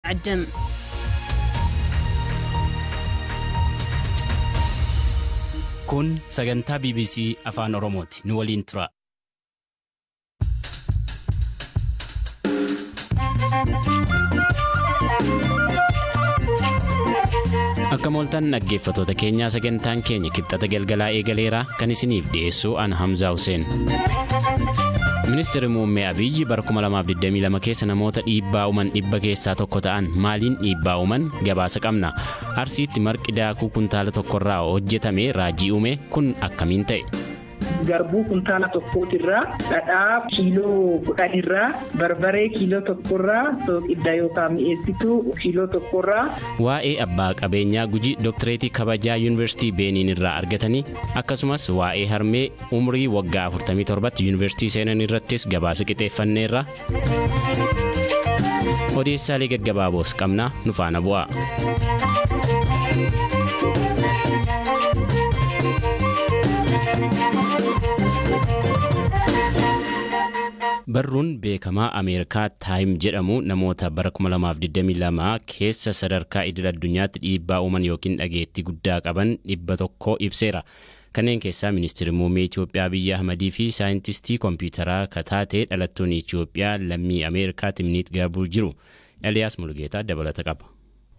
عدم كن سجنتا BBC أفان أوروموتي نولين ترا Akka mooltan naggeeffattoota keenyaa sagantaan keenya kibxata galgalaa eegaleera kan isiniif dhiyeessu an Hamza Hussein. Ministeerri muummee Abiyyi bara 2022 keessa namoota dhiibbaa uuman dhibba keessaa tokko ta'an maaliin dhiibbaa uuman gabaasa qabna. Arsiitti marqi daakuu kuntaala tokkorraa hojjetame raajii uume kun akkamiin ta'e? Garbuu kuntaala tokkootirraa dhadhaa kiiloo 10 irraa barbaree kiiloo tokkorraa soqidda yookaan mi'eessituu kiiloo tokkorraa. Waa'ee abbaa qabeenyaa Gujii Dooktireetii kabajaa Yuunivarsiitii Beeniin irraa argatanii akkasumas waa'ee harmee umrii waggaa 47 Yuunivarsiitii seenan irrattis gabaasa qixeeffanneerra. Odeessaalee gaggabaaboos qabna nu faana bu'aa. Barruun beekamaa Ameerikaa Taayim jedhamu namoota bara 2022 keessa sadarkaa idil addunyaatti dhiibbaa uuman yookiin dhageettii guddaa qaban 100 ibseera. Kanneen keessaa ministeerri muummee Itoophiyaa Abiyyi Ahmadii fi saayintistii kompiitaraa kataatee dhalattoonni Itoophiyaa lammii Ameerikaa Timniit Gaabur jiru. Eliyaas Mulgeetaa dabalata qaba.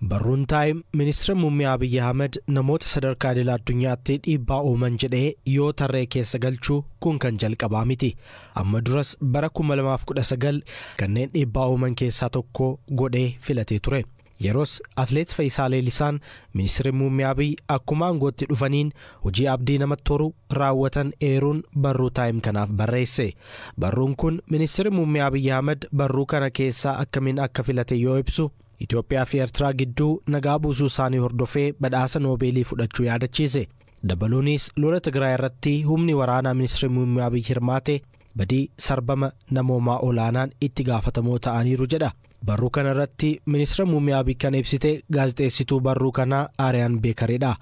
Barruun Taayim ministeera muummee Abiyyi Ahmad namoota sadarkaa idil addunyaatti dhiibbaa uuman jedhee yoo tarree keessa galchuu kun kan jalqabaa miti. Amma duras bara 2019 kanneen dhiibbaa uuman keessaa tokko godhee filatee ture. Yeroos atleet Fayyisaa Leellisaan ministeerri muummee Abiyyi akkuma aangootti dhufaniin hojii abdii namatti toru raawwatan eeruun barruu Taayim kanaaf barreesse. Barruun kun ministeerri muummee Abiyyi Ahmad barruu kana keessaa akkamiin akka filate yoo ibsu Itoophiyaa fi Eertiraa gidduu nagaa buusuu isaanii hordofee badhaasa Noobeelii fudhachuu yaadachiise. Dabaluunis lola Tigraay irratti humni waraanaa ministeerri muummee Abiyyi hirmaate badii sarbama namoomaa olaanaan itti gaafatamoo ta'aniiru jedha. Barruu kana irratti ministeera muummee Abiyyi kan ibsite gaazexeessituu barruu kanaa Aariyaan Beekaridha.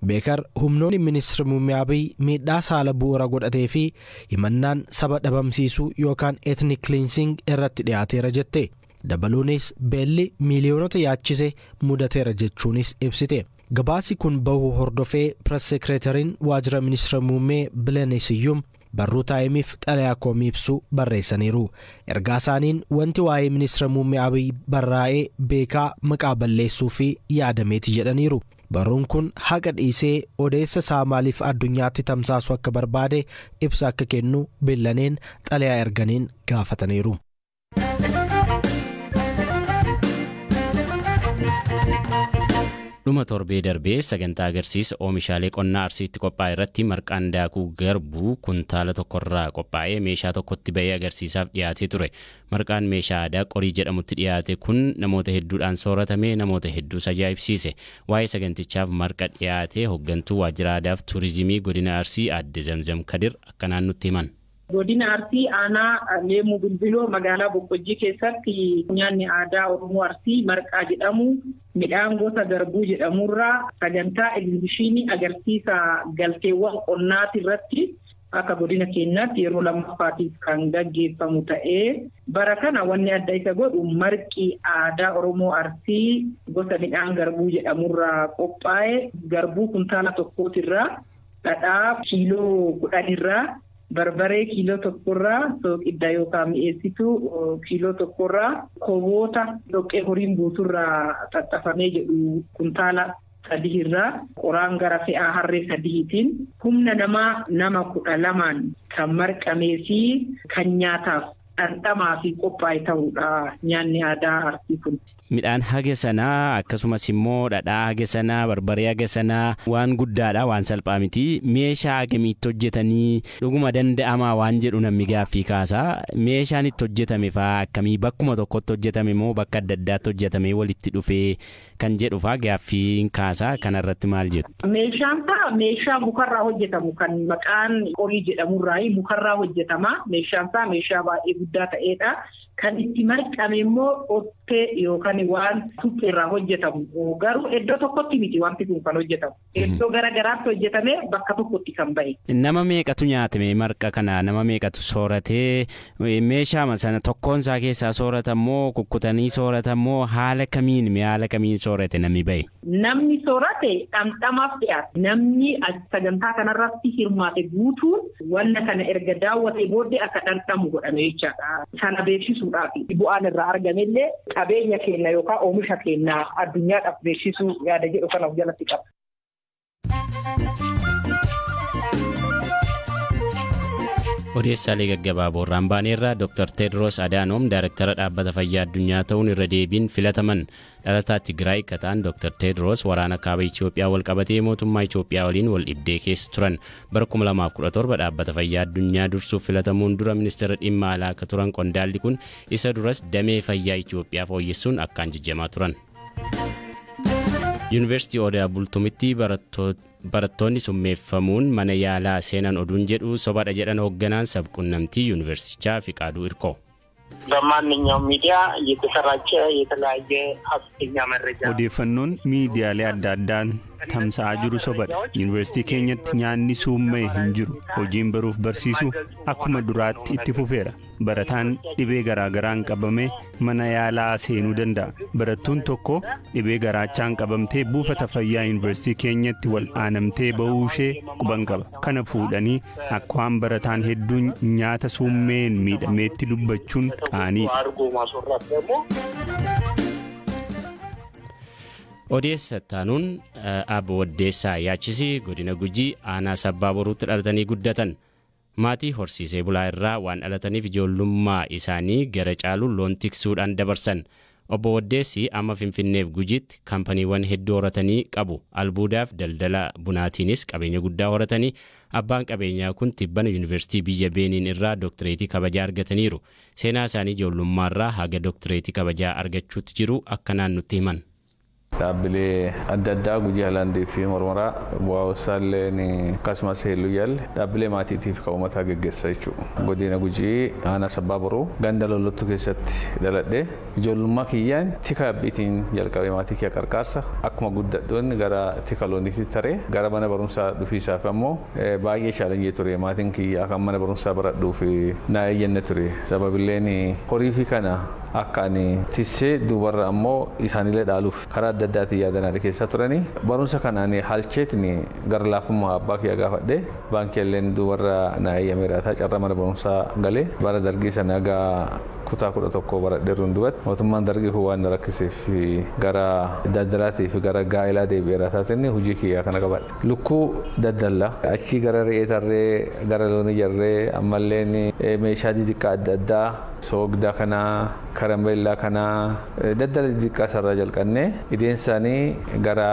Beekar humnoonni ministeera muummee Abiyyi miidhaa saala bu'uura godhatee fi himannaan saba dhabamsiisuu yookaan ethnic cleansing irratti dhiyaateera jette. Dabaluunis beelli miiliyoonota yaachise mudateera jechuunis ibsite. Gabaasi kun bahuu hordofee press secretariin waajjira ministeera muummee Bileen Siyyum barruu Taayimiif xalayaa komii ibsu barreessaniiru. Ergaa isaaniin wanti waa'ee ministeera muummee Abiyyi barraa'ee beekaa maqaa balleessuu fi yaadameeti jedhaniiru. Barruun kun haqa dhiisee odeessa isaa maaliif addunyaatti tamsaasu akka barbaade ibsa akka kennu Bilaneen xalayaa erganiin gaafataniiru. Dhuma torbee darbee sagantaa agarsiisa oomishaalee qonnaa Arsiitti qophaa'e irratti marqaan daakuu garbuu kuntaala tokkorraa qophaa'ee meeshaa tokkotti ba'ee agarsiisaaf dhiyaatee ture. Marqaan meeshaa aadaa qorii jedhamutti dhiyaate kun namoota hedduudhaan sooratamee namoota hedduus ajaa'ibsiise. Waa'ee sagantichaaf marqa dhiyaate hooggantuu waajjira aadaaf tuurizimii godina Arsii Aadde Zamzam Kadir akkanaan nutti himan. Godina Arsii aanaa Leemuu Bilbiloo magaalaa Boqqojjii keessatti nyaanni aadaa Oromoo Arsii marqaa jedhamu midhaan gosa garbuu jedhamurraa sagantaa egzibishinii agarsiisa galteewwan qonnaati irratti akka godina keenyaatti yeroo lammaffaatiif kan gaggeeffamu ta'ee bara kana wanni adda isa godhu marqii aadaa Oromoo Arsii gosa midhaan garbuu jedhamurraa qophaa'e garbuu kuntaala tokkootirraa dhadhaa kiiloo 10 irraa barbaree kiiloo tokkorraa soqidda yookaan mi'eessituu kiiloo tokkorraa koboota dhoqqee horiin buuturraa xaxxafamee jedhu kuntaala 3 irraa qoraan gara fe'aa harree 3tiin humna nama 12 kan marqamee fi kan nyaataaf dhandhamaa fi qophaa'e ta'uudha nyaanni aadaa Arsii kun. Midhaan haga sanaa akkasumas immoo dhadhaa haga sanaa barbaree haga sanaa waan guddaadha waan salphaa miti. Meeshaa hagamiitti hojjetanii dhuguma danda'amaa waan jedhu namni gaaffii kaasaa. Meeshaan itti hojjetame fa'aa akkamii bakkuma tokkotti hojjetame moo bakka adda addaatti hojjetame walitti dhufee kan jedhu fa'aa gaaffiin kaasaa kanarratti maal jedhu? Meeshaan fa'aa meeshaa mukarraa hojjetamu kan maqaan qorii jedhamurraa mukarraa hojjetama. Meeshaan fa'aa meeshaa baay'ee guddaa ta'edha. Kan itti marqame immoo qottee yookaan waan supheerraa hojjetamu garuu iddoo tokkotti miti wanti kun kan hojjetamu. Iddoo garaagaraatti hojjetamee bakka tokkotti kan bahe. Nama meeqatu nyaatame marqa kana nama meeqatu sooratee meeshaa sana tokkoon isaa keessaa sooratamoo kukkutanii sooratamoo haala kamiin soorate namni bahe? Namni soorate dhamdhamaaf dhiyaate. Namni sagantaa kanarratti hirmaate guutuun wanna kana erga daawwatee booddee akka dhandhamu godhame jechaadha. Sana beeksisuudhaaf bu'aan irraa argamellee qabeenya keenya yookaan oomisha keenya addunyaadhaaf beeksisuu yaada jedhu kana of jalatti qaba. Odeessaalee gaggabaaboo irraan baaneerraa Dr. Tedros Adhanom Daayirektara Dhaabbata Fayyaa Addunyaa ta'uun irra deebiin filataman. Dhalataa Tigraay akka ta'an Dr. Tedros waraana kaaba Itoophiyaa wal qabatee mootummaa Itoophiyaa waliin wal dhibdee keessa turan. Bara 2017 Dhaabbata Fayyaa Addunyaa dursuuf filatamuun dura ministeera dhimma alaa akka turan qondaalli kun isa duras damee fayyaa Itoophiyaa fooyyessuun akkaan jajjamaa turan. Yuunivarsiitii Odaa Bultumitti barattoonni summeeffamuun mana yaalaa seenan oduun jedhu sobadha jedhan hoogganaan sabquunnamtii yuunivarsiitichaa Fiqaaduu Irkoo. በማንኛውም ሚዲያ እየተሰራጨ የተለያየ ሀሰተኛ መረጃ odeeffannoon miidiyaalee adda addaan tamsa'aa jiru sobadha. Yuunivarsiitii keenyatti nyaanni summee hin jiru. Hojiin baruuf barsiisuu akkuma duraatti itti fufeera. Barataan dhibee garaagaraan qabamee mana yaalaa seenuu danda'a. Barattuun tokko dhibee garaachaan qabamtee buufata fayyaa yuunivarsiitii keenyatti wal aanamtee bahuu ishee quban qaba. Kana fuudhanii akka waan barataan hedduun nyaata summeen miidhameetti dubbachuun qaaniidha. Odeessa taanuun Abbo Waddeessaa Yaachisii godina Gujii aanaa Sabbaa Boruutti dhalatanii guddatan. Maatii horsiisee bulaa irraa waan dhalataniif ijoollummaa isaanii gara caaluun loon tiksuudhaan dabarsan. Obbo Waddeessi amma Finfinneef Gujiitti kaampaniiwwan hedduu horatanii qabu. Albuudaaf daldala bunaatiinis qabeenya guddaa horatanii abbaan qabeenyaa kun tibbana yuunivarsiitii biyya Beeniin irraa dooktireetii kabajaa argataniiru. Seenaa isaanii ijoollummaarraa haga dooktireetii kabajaa argachuutti jiru akkanaan nutti himan. Dhaabbilee adda addaa Gujii Haalandii fi Mormoraa bu'aa hoosaalleen akkasumas heelluu yaalle dhaabbilee maatiitiif kan uummataa geggeessa jechuudha. Godina Gujii aanaa Sabbaa Boruu ganda Lollottuu keessatti dhaladhee ijoollummaa kiyyaan tika abbiitiin jalqabee maatii kiyya qarqaarsa akkuma guddadhoonni gara tika looniitti taree gara mana barumsaa dhufiisaaf ammoo baay'ee chaalenjii ture. Maatiin kiyya kan mana barumsaa baradhuu fi naa eeyyenne ture. Sababiilleen horii fi kana akka ani tissee dubarra ammoo isaaniilee dhaaluuf karaa adda addaatiin yaadanaa keessa turanii barumsa kanaan halcheetni gara laafummaa abbaa kiyya gaafadhe baankiileen dubarra naa eeyyameera carraa mana barumsaa galee bara dargii sana gaa kutaa 11 baradheeruun duubatti mootummaan dargii kun waan rakkiseef gara daldalaatii fi gara gaa'elaa deebi'eera taateen hojii kiyyaa kana qabadhe. Lukkuu daddalla achii gara re'ee tarree gara loonii jarree ammalleen meeshaa xixiqqaa adda addaa soogdaa kanaa karambeellaa kanaa daddala xixiqqaa sarara jalqannee ideen isaanii gara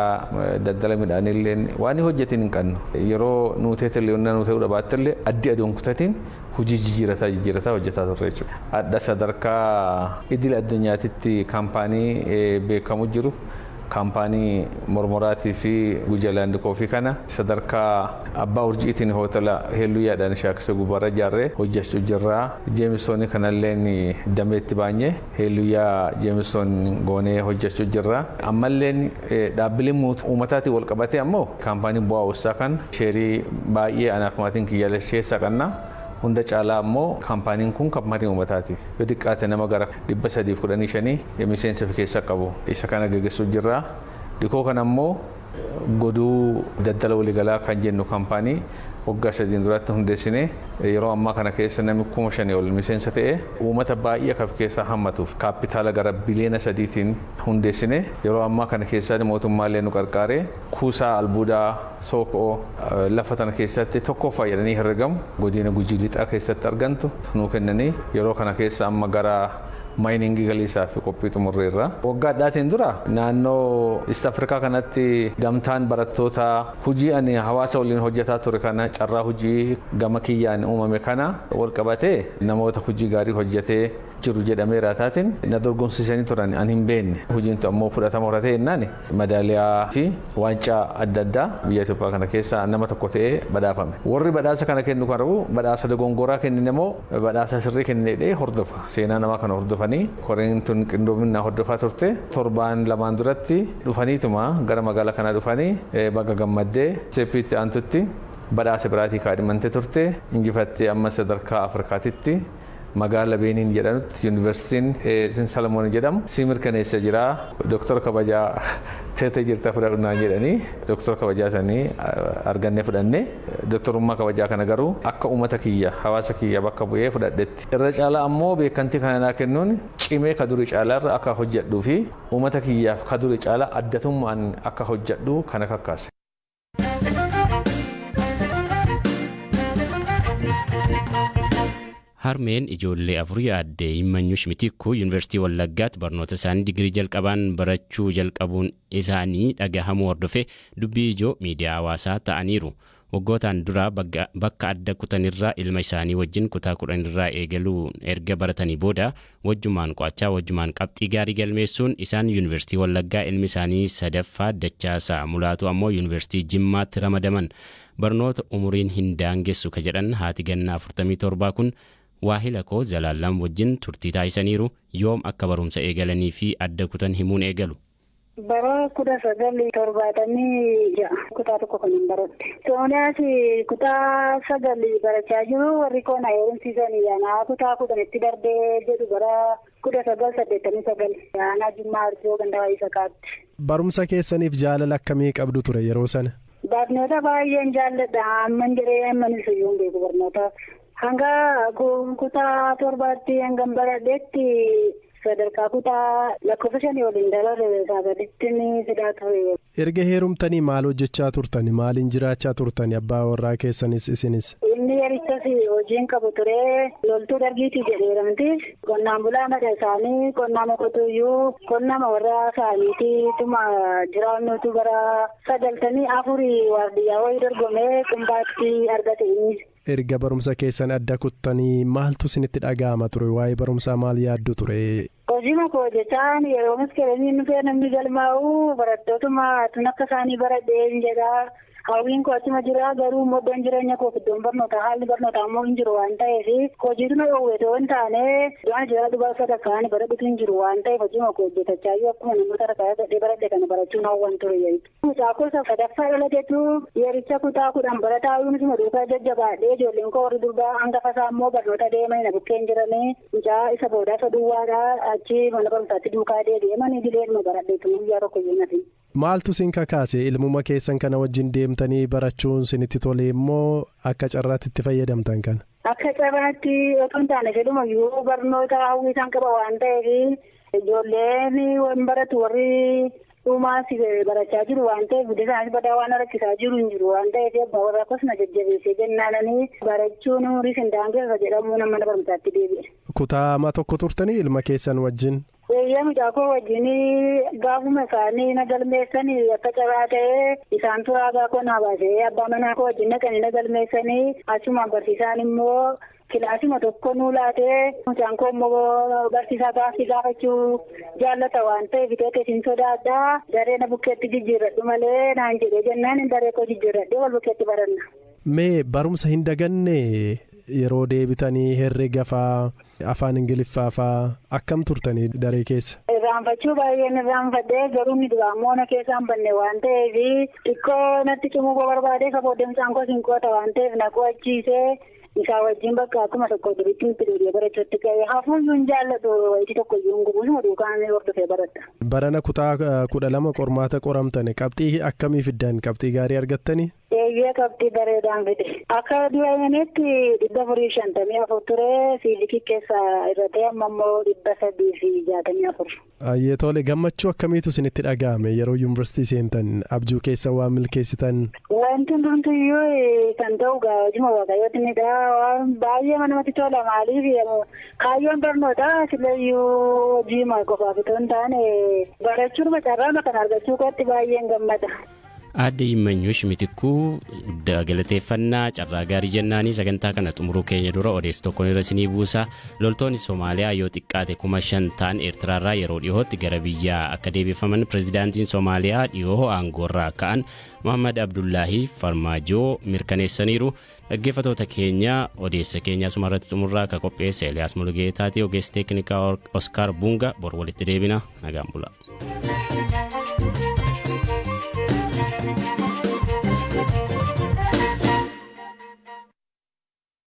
daddala midhaaniillee waan hojjetiin hin qabnu yeroo nuuteetillee onna nuutee dhabaattillee addi aduun kutatiin hojii jijjiirataa hojjetaa turre jechuudha. Adda sadarkaa idil addunyaatitti kaampaanii beekamu jiru. Kaampaanii Mormoraatii fi Gujii Haalandii Koofii kana sadarkaa abbaa urjiitiin hootela heelluu yaadaan shaakisa gubbaarra ijaarree hojjechuu jirra. Jeemisoonni kanalleen dameetti baanyee heelluu yaa jeemisoon goonee hojjechuu jirra. Ammalleen dhaabbileen uummataatiin wal qabatee ammoo kaampaanii bu'aa hoossaa kan sheerii baay'ee anaaf maatiin kiyyalee keessaa qabna. Hunda caalaa ammoo kaampaaniin kun kaampaanii uummataati. Yoo xiqqaate nama gara 315 miseensa keessa qabu. Isa kana gaggeessuu jirra. Dhikoo kana ammoo goduu daddala waliigalaa kan jennu kaampaanii waggaa 3 duratti hundeessine yeroo ammaa kana keessa namni 5,000 ol miseensa ta'e uummata baay'ee kan keessa hammatuuf kaapitaala gara biliyoona 3tiin hundeessine yeroo ammaa kana keessa mootummaalee nu qarqaaree kuusaa albuudaa sookoo lafa tana keessatti tokko fayyadanii herregamu godina Gujii lixaa keessatti argantu nu kennanii yeroo kana keessa amma gara mining galiisaa fi qophii xumurreerra. Waggaa addaatiin dura naannoo East Afrikaa kanatti gamtaan barattoota hojii ani hawaasa waliin hojjetaa ture kana carraa hojii gama kiyyaan uumame kana wal qabatee namoota hojii gaarii hojjetee jiru jedhameera taatiin na dorgomsiisanii turan ani hin beekne. Hojiin ammoo fudhatama horatee jennaan madaaliyaa fi waancaa adda addaa biyya Itoophiyaa kana keessa nama tokko ta'ee badhaafame. Warri badhaasa kana kennu qabu badhaasa dogongoraa kennine moo badhaasa sirrii kennine hordofa. Seenaa namaa kana hordofa. dhufanii koreen tun qindoominaa hordofaa turte torbaan lamaan duratti dhufaniituma gara magaalaa kanaa dhufanii baga gammaddee seeppiitti aantutti badhaasa biraatii kaadhimante turte injifattee amma sadarkaa Afrikaatitti magaalaa Beeniin jedhanutti yuunivarsiitiin Salamoon jedhamu si mirkaneessa jira Dooktar kabajaa teessee jirta fudhadhunaa jedhanii Dooktar kabajaa sanii argannee fudhannee dooktarummaa kabajaa kana garuu akka uummata kiyya hawaasa kiyya bakka bu'ee fudhadhetti irra caalaa ammoo beekamtii kana naa kennuun cimee ka durii caalaarra akka hojjedhuu fi uummata kiyyaaf ka durii caalaa addatummaan akka hojjedhu kana kakkaase. Harmeen ijoollee afurii addee Himanyush Mitikuu Yuunivarsiitii Wallaggaatti barnoota isaanii digirii jalqabaan barachuu jalqabuun isaanii dhagahamuu hordofee dubbii ijoo miidiyaa hawaasaa ta'aniiru. Waggootaan dura bakka adda kutanirraa ilma isaanii wajjin kutaa 10 eegaluun erga baratanii booda wajjumaan qo'achaa wajjumaan qabxii gaarii galmeessuun isaan Yuunivarsiitii Wallaggaa ilmi isaanii sadaffaa Dachaasaa Mulaatu ammoo Yuunivarsiitii Jimmaatti ramadaman. Barnoota umuriin hin daangessu ka jedhan haati gannaa 47 kun waahila koo Zalaalam wajjin turtii taasisaniiru yoom akka barumsa eegalanii fi adda kutan himuun eegalu. Bara 1976 kutaa tokko kan baradhe. Soonaas kutaa 9 barachaa jiru warri koona heerumsiisanii yaanaa kutaa 10tti darbee jedhu bara 1989 yaanaa Jimmaa Arjoo Gandaa Isakaatti. Barumsa keessaniif jaalala akkamii qabdu ture yeroo sana? Barnoota baay'een jaalladha amman jedhee ammanis iyyuu beeku barnoota. Hanga kutaa 7tti hanga baradhetti sadarkaa kutaa lakkoofsa 5 waliin dabarre sadarkaa ni fidaa ture. Erga heerumtanii maal hojjechaa turtani? Maaliin jiraachaa turtani abbaa warraa keessanis isinis? Inni yerichas hojiin qabu ture loltuu dargiitii jedheeramti. Qonnaan bulaa mata isaanii qonnaan qotuyyuu qonnaan warraa isaaniiti tuma jiraannutu bara 94 waardiyyaa wayii dorgomee qumbaatti argate inni. Erga barumsa keessan adda kuttanii maaltu isinitti dhaga'ama ture? Waa'ee barumsaa maal yaaddu ture? Hojii koo jechaan yeroo miskeeranii nufee namni galmaa'u barattootuma tun akka isaanii baradheen jedha. Hawwiin koo achuma jira garuu moddoon jireenya koo iddoon barnoota haalli barnoota ammoo hin jiru waan ta'eef hojiituma dhoowwete waan taane waan jira dhugaa sadarkaan baradhutu hin jiru waan ta'eef hojii koo hojjetachaa yoo akkuma namoota rakaa gadhee baradhe kana barachuun hawwan ture jechuudha. Mucaakoo sadaffaa dhalateetu yericha kutaa 10 barataa yuunisuma duukaa jajjabaadhee ijoolleen koo warri durbaa hangafa isaa ammoo barnoota deemanii na bukkeen jiranii mucaa isa boodaa isa duwwaadhaa achi mana barumsaatti duukaa deemanii dileeduma baradheetu guyyaa tokko iyyuu Maaltu sin kakaase ilmuma keessan kana wajjin deemtanii barachuun sinitti tole immoo akka carraatti itti fayyadamtan kana? Akka carraatti otoo hin taane fedhumayyuu barnoota hawwii isaan qaba waan ta'eef ijoolleen waan baratu warri dhumaas barachaa jiru waan ta'eef guddaa isaanii badaa waan rakkisaa jiru hin jiru waan ta'eef abbaa warraa akkasuma jajjabeessee jennaananii barachuun horii hin daangeessa jedhamu mana barumsaatti deebi'e. Kutaa tokko turtanii ilma keessan wajjin? Eeyyaa mucaakoo wajjin gaafuma isaanii na galmeessanii akka carraa ta'ee isaan turaagaa koo naa baasee abbaa manaa koo wajjin naqanii na galmeessanii achumaan barsiisaan immoo kilaasima tokko nuu laatee mucaan koo immoo barsiisaa gaaffii gaafachuu jaallata waan ta'eef teessisiin sodaadhaa daree na bukkeetti jijjiirradhu malee naan jedhee jennaan hin daree koo jijjiirradhee wal bukkeetti baranna. Mee barumsa hin daganne yeroo deebitanii herrega fa'aa afaan ingiliffaa fa'aa akkam turtanii daree keessa? Irraanfachuu baay'een irraanfadhee garuu ni duraamoo na keessaan banne waan ta'eef xiqqoo natti cimuu barbaadee kabooddemsaan koo sinqoota waan ta'eef na qo'achiisee isaa wajjin bakka akkuma tokko duriitti nutti deebi'ee barachuutti ka'ee hafuuyyuu hin jaallatu wayitii tokko iyyuu hin gubuusuma duukaan hordofee baradha. Barana kutaa 12 qormaata qoramtane qabxii akkamii fiddan? Qabxii gaarii argattanii? Eeyyee qabxii bareedaan fide. Akka duraanitti 454 ture fiizikii keessa irratti amma immoo 364. Ayyee tole gammachuu akkamiitu isinitti dhaga'ame yeroo yuunivarsiitii seentan abjuu keessa waan milkeessitan? Wanti hundumtiyyuu kan ta'u gaajuma waaqayyootnidha. Waan baay'ee namatti tola maaliif kaayyoon barnootaa silayyuu hojiima qofaaf itoo hin taane barachuun carraa kan argachuu kootti baay'een gammada. Aadde Immanyuush Mitikuu galateeffannaa carraa gaarii jennaanii sagantaa kana xumuruu keenya dura odeessi tokkoon irra isinii buusa. Loltoonni Somaaliyaa yoo xiqqaate 5,000 ta'an Eertiraarraa yeroo dhiyootti gara biyyaa akka deebifaman pirezidaantiin Somaaliyaa dhiyoo aangoorraa ka'an Mohammad Abdullaahi Farmaajoo mirkaneessaniiru. Dhaggeeffattoota keenya odeessa keenya asumarratti xumurraa akka qopheesse Eliyaas Mulugeetaati ogeessi teeknikaa Oskaar Bunga bor walitti deebina nagaan bula.